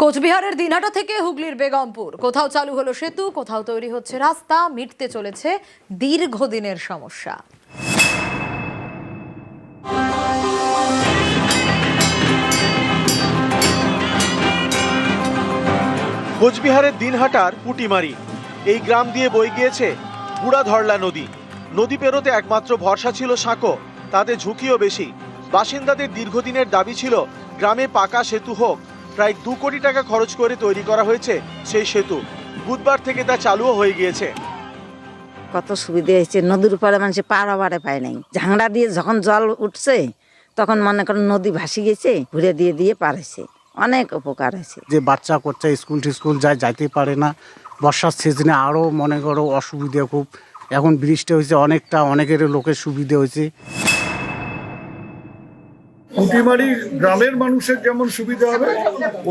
কোচবিহারের দিনহাটা থেকে হুগলির বেগমপুর, কোথাও চালু হলো সেতু, কোথাও তৈরি হচ্ছে রাস্তা, মিটতে চলেছে দীর্ঘদিনের সমস্যা। কোচবিহারের দিনহাটার পুটিমারি এই গ্রাম দিয়ে বয়ে গিয়েছে বুড়াধরলা নদী। নদী পেরোতে একমাত্র ভরসা ছিল সাঁকো, তাতে ঝুঁকিও বেশি। বাসিন্দাদের দীর্ঘদিনের দাবি ছিল গ্রামে পাকা সেতু হোক। প্রায় 2 কোটি টাকা খরচ করে তৈরি করা হয়েছে সেই সেতু। বুধবার থেকে তা চালুও হয়ে গিয়েছে। কত সুবিধা হয়েছে, নদীর উপরে মানুষ পার হবারে পায় নাই। ঝাংড়া দিয়ে যখন জল উঠছে তখন মনে করেন নদী ভাসি গেছে, ঘুরে দিয়ে দিয়ে পার হয়েছে, অনেক উপকার হয়েছে। যে বাচ্চা করছে স্কুল যাইতে পারে না, বর্ষার সিজনে আরও মনে করো অসুবিধা খুব। এখন বৃষ্টি হয়েছে অনেকের লোকের সুবিধা হয়েছে। পুটিমারি গ্রামের মানুষের যেমন সুবিধা হবে,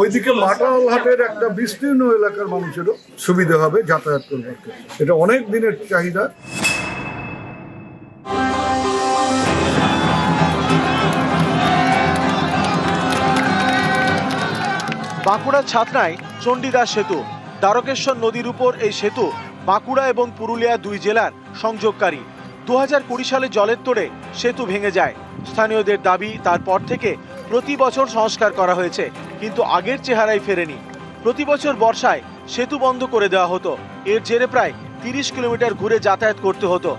ওইদিকে মাটালহাটের একটা বিস্তীর্ণ এলাকার মানুষেরও সুবিধা হবে যাতায়াত করবার ক্ষেত্রে। এটা অনেক দিনের চাহিদা। বাঁকুড়ার ছাতনায় চণ্ডীদাস সেতু। দ্বারকেশ্বর নদীর উপর এই সেতু বাঁকুড়া এবং পুরুলিয়া 2 জেলার সংযোগকারী। 2020 সালে জলের তোড়ে সেতু ভেঙে যায়। স্থানীয়দের দাবি, তারপর থেকে প্রতি বছর সংস্কার করা হয়েছে, কিন্তু আগের চেহারাই ফেরেনি। প্রতি বছর বর্ষায় সেতু বন্ধ করে দেওয়া হতো। এর জেরে প্রায় 30 কিলোমিটার ঘুরে যাতায়াত করতে হতো।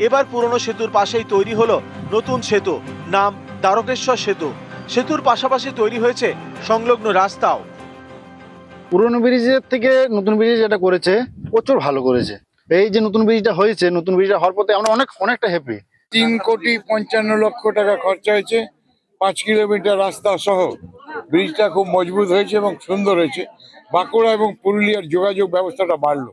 এবার পুরনো সেতুর পাশেই তৈরি হলো নতুন সেতু, নাম দ্বারকেশ্বর সেতু। সেতুর পাশাপাশি তৈরি হয়েছে সংলগ্ন রাস্তাও। পুরনো ব্রিজের থেকে নতুন ব্রিজ যেটা করেছে প্রচুর ভালো করেছে। এই যে নতুন ব্রিজটা হয়েছে, নতুন ব্রিজটা হওয়ার পথে আমরা অনেকটা হ্যাপি। 3,55,00,000 টাকা খরচা হয়েছে, 5 কিলোমিটার রাস্তা সহ। ব্রিজটা খুব মজবুত হয়েছে এবং সুন্দর হয়েছে। বাঁকুড়া এবং পুরুলিয়ার যোগাযোগ ব্যবস্থাটা বাড়লো।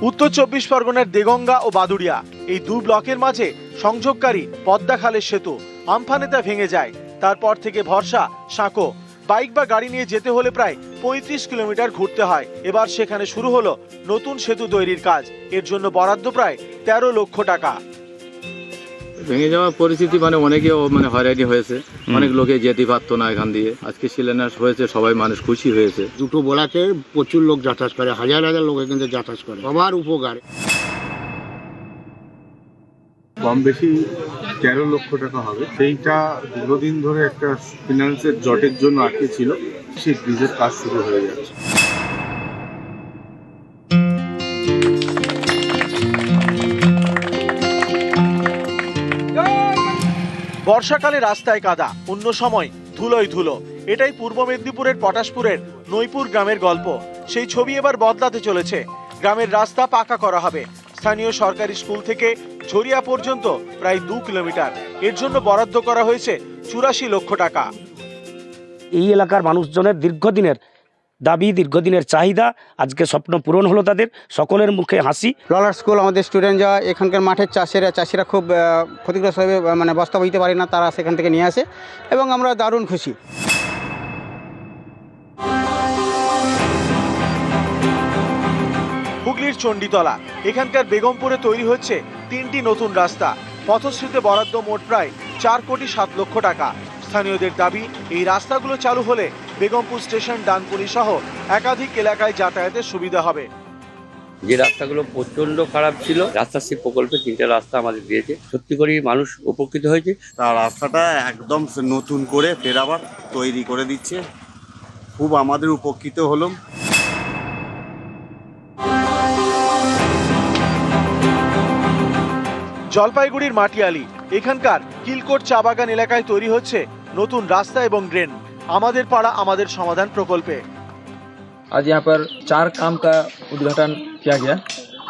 উত্তর 24 পরগনার দেগঙ্গা ও বাদুড়িয়া এই 2 ব্লকের মাঝে সংযোগকারী পদ্মাখালের সেতু আমফানে তা ভেঙে যায়। তারপর থেকে ভরসা সাঁকো। বাইক বা গাড়ি নিয়ে যেতে হলে প্রায় 35 কিলোমিটার ঘুরতে হয়। এবার সেখানে শুরু হলো নতুন সেতু তৈরির কাজ। এর জন্য বরাদ্দ প্রায় 13 লক্ষ টাকা। ভেঙে যাওয়ার পরিস্থিতি অনেকে হয়রানি হয়েছে, অনেক লোকে যেতে পারতো না এখান দিয়ে। আজকে শিলান্যাস হয়েছে, সবাই মানুষ খুশি হয়েছে। দুটো বলাতে প্রচুর লোক যাতায়াত করে, হাজার হাজার লোক এখান থেকে যাতায়াত করে, সবার উপকার। কম বেশি 13 লক্ষ টাকা হবে। সেইটা দীর্ঘদিন ধরে একটা ফিনান্সের জটের জন্য আটকে ছিল, সেই ব্রিজের কাজ শুরু হয়ে যাচ্ছে। বর্ষাকালে রাস্তায় কাদা, অন্য সময় ধুলোয় ধুলো। এটাই পূর্ব মেদিনীপুরের পটাশপুরের নৈপুর গ্রামের গল্প। সেই ছবি এবার বদলাতে চলেছে। গ্রামের রাস্তা পাকা করা হবে। স্থানীয় সরকারি স্কুল থেকে ঝরিয়া পর্যন্ত প্রায় 2 কিলোমিটার। এর জন্য বরাদ্দ করা হয়েছে 84 লক্ষ টাকা। এই এলাকার মানুষজনের দীর্ঘদিনের দাবি, দীর্ঘদিনের চাহিদা, আজকে স্বপ্ন পূরণ হলো তাদের। সকলের মুখে হাসি। রলার স্কুল, আমাদের স্টুডেন্ট যারা এখানকার মাঠের চাষিরা খুব ক্ষতিগ্রস্ত হয়ে বস্তা বইতে পারে না, তারা সেখান থেকে নিয়ে আসে এবং আমরা দারুণ খুশি। হুগলির চণ্ডীতলা, এখানকার বেগমপুরে তৈরি হচ্ছে 3টি নতুন রাস্তা। পথশ্রীতে বরাদ্দ মোট প্রায় 4,07,00,000 টাকা। স্থানীয়দের দাবি, এই রাস্তাগুলো চালু হলে বেগমপুর স্টেশন, ডানকুনি সহ একাধিক এলাকায় যাতায়াতের সুবিধা হবে। যে রাস্তাগুলো প্রচন্ড খারাপ ছিল, রাস্তাশ্রী প্রকল্পে 3টা রাস্তা আমাদের দিয়েছে। সত্যি করে মানুষ উপকৃত হয়েছে। তার রাস্তাটা একদম নতুন করে ফের আবার তৈরি করে দিচ্ছে, খুব আমাদের উপকৃত হলাম। জলপাইগুড়ির মাটিয়ালি, এখানকার কিলকোট চা বাগান এলাকায় তৈরি হচ্ছে নতুন রাস্তা এবং ড্রেন। আমাদের পাড়া আমাদের সমাধান প্রকল্পে आज यहाँ पर 4 काम का उद्घाटन किया गया,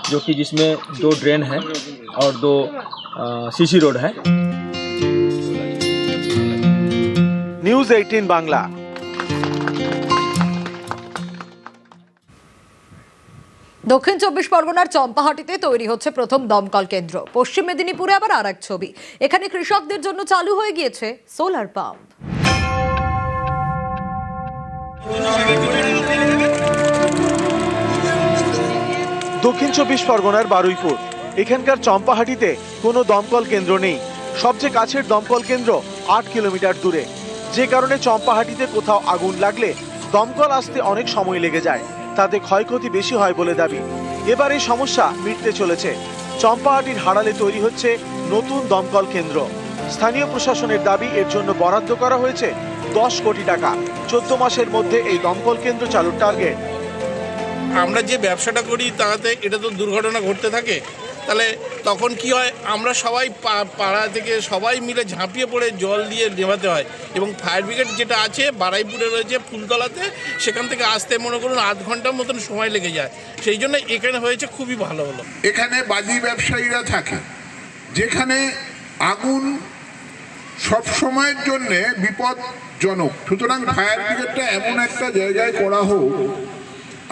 जो कि जिसमें 2 ड्रेन है और 2 सीसी रोड है। নিউজ 18 বাংলা। দক্ষিণ 24 পরগনার চম্পাহাটিতে তৈরি হচ্ছে প্রথম দমকল কেন্দ্র। পশ্চিম মেদিনীপুরে আবার আরেক ছবি। এখানে কৃষকদের জন্য চালু হয়ে গিয়েছে সোলার পাম্প। দক্ষিণ 24 পরগনার বারুইপুর এখানকার চম্পাহাটিতে কোনো দমকল কেন্দ্র নেই। সবচেয়ে কাছের দমকল কেন্দ্র 8 কিলোমিটার দূরে, যে কারণে চম্পাহাটিতে কোথাও আগুন লাগলে দমকল আসতে অনেক সময় লেগে যায়, তাতে ক্ষয়ক্ষতি বেশি হয় বলে দাবি। এবার এই সমস্যা মিটতে চলেছে। চম্পাহাটির হাড়ালে তৈরি হচ্ছে নতুন দমকল কেন্দ্র। স্থানীয় প্রশাসনের দাবি এর জন্য বরাদ্দ করা হয়েছে 10 কোটি টাকা। 14 মাসের মধ্যে এই দমকল কেন্দ্র চালুর টার্গেট। আমরা যে ব্যবসাটা করি তাতে এটা তো দুর্ঘটনা ঘটতে থাকে, তাহলে তখন কি হয়, আমরা সবাই পাড়া থেকে সবাই মিলে ঝাঁপিয়ে পড়ে জল দিয়ে নেভাতে হয়। এবং ফায়ার ব্রিগেড যেটা আছে বারাইপুরে রয়েছে ফুলতলাতে, সেখান থেকে আসতে মনে করুন আধ ঘন্টার মতন সময় লেগে যায়। সেই জন্য এখানে হয়েছে খুবই ভালো হলো। এখানে বাজি ব্যবসায়ীরা থাকে, যেখানে আগুন সব সময়ের জন্য বিপদজনক। সুতরাং ফায়ার ব্রিগেডটা এমন একটা জায়গায় করা হোক,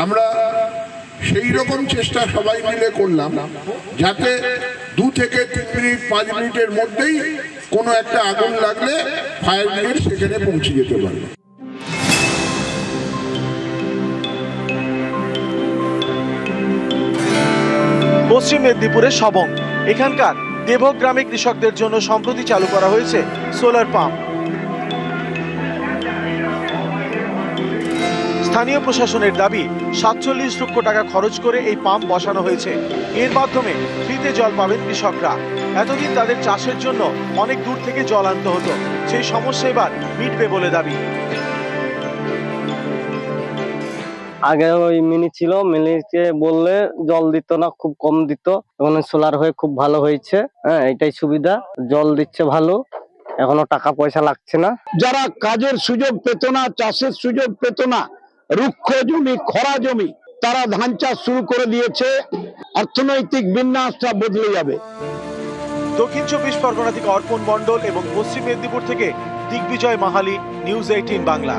আমরা সেই রকম চেষ্টা সবাই মিলে করলাম যাতে 2 থেকে 3 মিনিট 5 মিনিটের মধ্যেই কোনো একটা আগুন লাগলে ফায়ার ব্রিগেড সেখানে পৌঁছে যেতে পারবে। পশ্চিম মেদিনীপুরের সবং, এখানকার দেবক গ্রামে কৃষকদের জন্য সম্প্রতি চালু করা হয়েছে সোলার পাম্প। স্থানীয় প্রশাসনের দাবি 47 লক্ষ টাকা খরচ করে এই পাম্প বসানো হয়েছে। এর মাধ্যমে ফ্রিতে জল পাবেন কৃষকরা। এতদিন তাদের চাষের জন্য অনেক দূর থেকে জল আনতে হতো, সেই সমস্যা এবার মিটবে বলে দাবি। আগে ওই মিনি ছিল, মিনিকে বললে জল দিত না, খুব কম দিত। এখন সোলার হয়ে খুব ভালো হয়েছে। হ্যাঁ, এটাই সুবিধা, জল দিচ্ছে ভালো, এখনো টাকা পয়সা লাগছে না। যারা কাজের সুযোগ পেত না, চাষের সুযোগ পেত না, রুক্ষ জমি, খরা জমি, তারা ধান চাষ শুরু করে দিয়েছে। অর্থনৈতিক বিন্যাসটা বদলে যাবে। দক্ষিণ 24 পরগনা থেকে অর্পণ মণ্ডল এবং পশ্চিম মেদিনীপুর থেকে দিগ্বিজয় মাহালি, নিউজ 18 বাংলা।